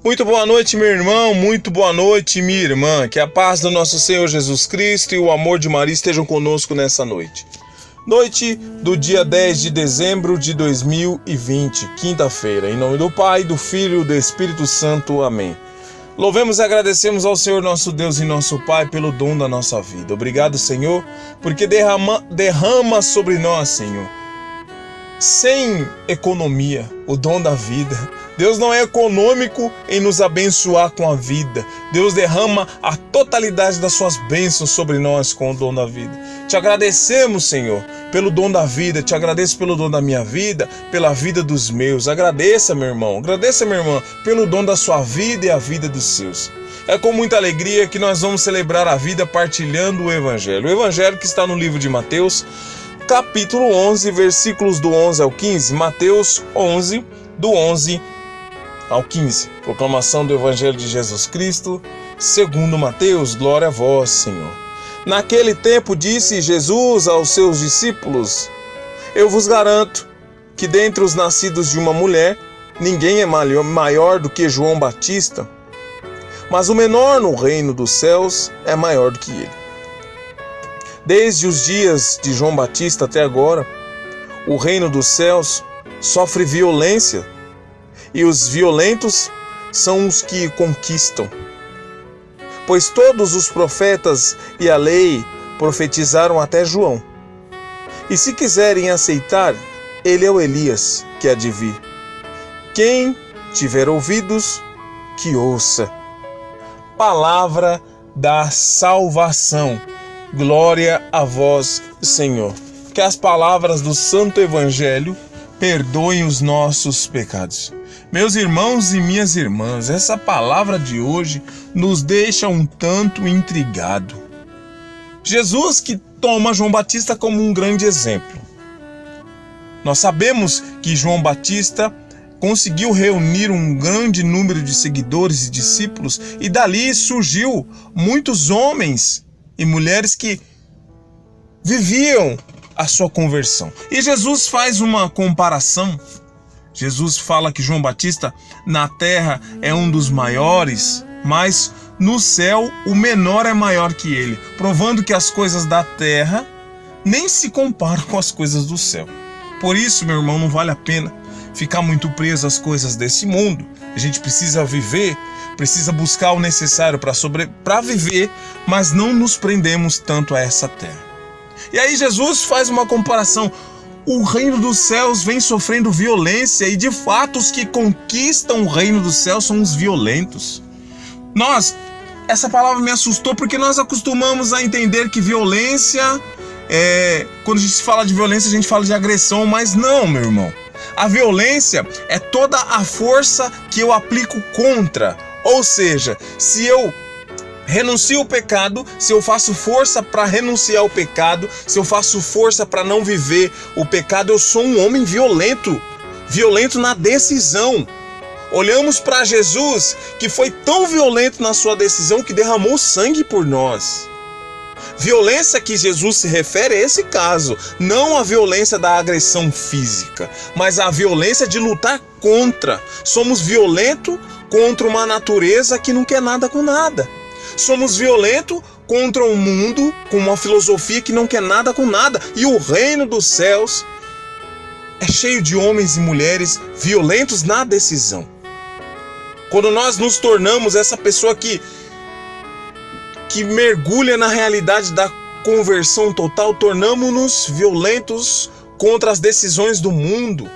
Muito boa noite, meu irmão, muito boa noite, minha irmã. Que a paz do nosso Senhor Jesus Cristo e o amor de Maria estejam conosco nessa noite. Noite do dia 10 de dezembro de 2020, quinta-feira. Em nome do Pai, do Filho e do Espírito Santo. Amém. Louvemos e agradecemos ao Senhor nosso Deus e nosso Pai pelo dom da nossa vida. Obrigado, Senhor, porque derrama sobre nós, Senhor, sem economia, o dom da vida. Deus não é econômico em nos abençoar com a vida. Deus derrama a totalidade das suas bênçãos sobre nós com o dom da vida. Te agradecemos, Senhor, pelo dom da vida. Te agradeço pelo dom da minha vida, pela vida dos meus. Agradeça, meu irmão. Agradeça, minha irmã, pelo dom da sua vida e a vida dos seus. É com muita alegria que nós vamos celebrar a vida partilhando o Evangelho. O Evangelho que está no livro de Mateus, capítulo 11, versículos do 11 ao 15. Mateus 11, do 11 ao 15. Proclamação do Evangelho de Jesus Cristo, segundo Mateus. Glória a vós, Senhor. Naquele tempo disse Jesus aos seus discípulos: Eu vos garanto que dentre os nascidos de uma mulher, ninguém é maior do que João Batista, mas o menor no reino dos céus é maior do que ele. Desde os dias de João Batista até agora, o reino dos céus sofre violência, e os violentos são os que conquistam. Pois todos os profetas e a lei profetizaram até João. E se quiserem aceitar, ele é o Elias que há de vir. Quem tiver ouvidos, que ouça. Palavra da salvação. Glória a vós, Senhor. Que as palavras do Santo Evangelho perdoem os nossos pecados. Meus irmãos e minhas irmãs, essa palavra de hoje nos deixa um tanto intrigado. Jesus que toma João Batista como um grande exemplo. Nós sabemos que João Batista conseguiu reunir um grande número de seguidores e discípulos, e dali surgiu muitos homens e mulheres que viviam a sua conversão. E Jesus faz uma comparação. Jesus fala que João Batista na terra é um dos maiores, mas no céu o menor é maior que ele, provando que as coisas da terra nem se comparam com as coisas do céu. Por isso, meu irmão, não vale a pena ficar muito preso às coisas desse mundo. A gente precisa viver, precisa buscar o necessário para viver, mas não nos prendemos tanto a essa terra. E aí Jesus faz uma comparação. O reino dos céus vem sofrendo violência e, de fato, os que conquistam o reino dos céus são os violentos. Essa palavra me assustou porque nós acostumamos a entender que violência, quando a gente fala de violência, a gente fala de agressão, mas não, meu irmão. A violência é toda a força que eu aplico contra. Ou seja, se eu renuncio ao pecado, se eu faço força para renunciar ao pecado, se eu faço força para não viver o pecado, eu sou um homem violento, violento na decisão. Olhamos para Jesus, que foi tão violento na sua decisão que derramou sangue por nós. Violência que Jesus se refere a esse caso, não a violência da agressão física, mas a violência de lutar contra. Somos violentos contra uma natureza que não quer nada com nada. Somos violentos contra um mundo com uma filosofia que não quer nada com nada. E o reino dos céus é cheio de homens e mulheres violentos na decisão. Quando nós nos tornamos essa pessoa que mergulha na realidade da conversão total, tornamos-nos violentos contra as decisões do mundo.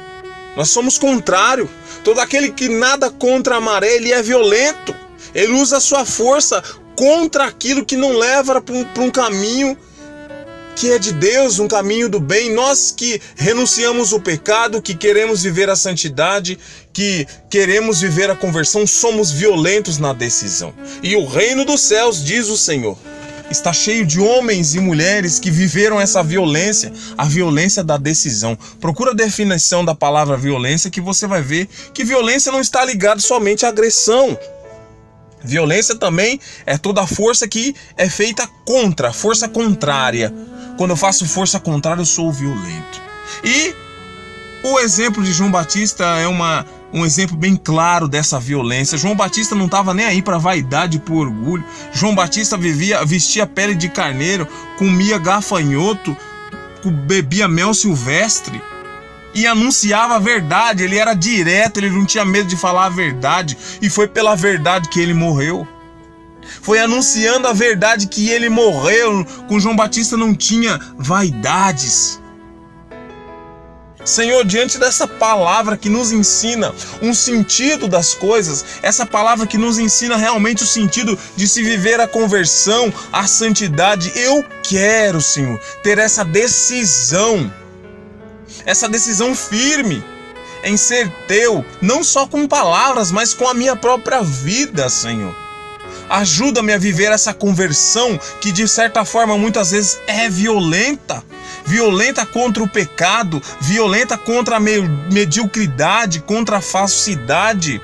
Nós somos contrário. Todo aquele que nada contra a maré, ele é violento. Ele usa a sua força contra aquilo que não leva para um caminho que é de Deus, um caminho do bem. Nós que renunciamos o pecado, que queremos viver a santidade, que queremos viver a conversão, somos violentos na decisão. E o reino dos céus, diz o Senhor, está cheio de homens e mulheres que viveram essa violência, a violência da decisão. Procura a definição da palavra violência que você vai ver que violência não está ligada somente à agressão. Violência também é toda a força que é feita contra, força contrária. Quando eu faço força contrária, eu sou violento. E o exemplo de João Batista é um exemplo bem claro dessa violência. João Batista não estava nem aí para vaidade e por orgulho. João Batista vestia pele de carneiro, comia gafanhoto, bebia mel silvestre e anunciava a verdade. Ele era direto, ele não tinha medo de falar a verdade, e foi pela verdade que ele morreu. Foi anunciando a verdade que ele morreu. Com João Batista não tinha vaidades. Senhor, diante dessa palavra que nos ensina um sentido das coisas, essa palavra que nos ensina realmente o sentido de se viver a conversão, a santidade, eu quero, Senhor, ter essa decisão firme em ser teu, não só com palavras, mas com a minha própria vida, Senhor. Ajuda-me a viver essa conversão que, de certa forma, muitas vezes é violenta contra o pecado, violenta contra a mediocridade, contra a falsidade,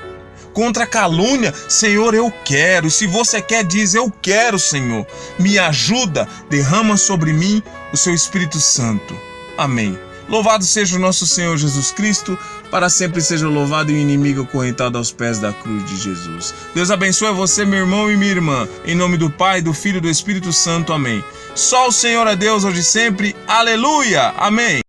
contra a calúnia. Senhor, eu quero. E se você quer, diz: eu quero, Senhor. Me ajuda, derrama sobre mim o seu Espírito Santo. Amém. Louvado seja o nosso Senhor Jesus Cristo, para sempre seja louvado e o inimigo acorrentado aos pés da cruz de Jesus. Deus abençoe você, meu irmão e minha irmã, em nome do Pai, do Filho e do Espírito Santo. Amém. Só o Senhor é Deus hoje e sempre. Aleluia. Amém.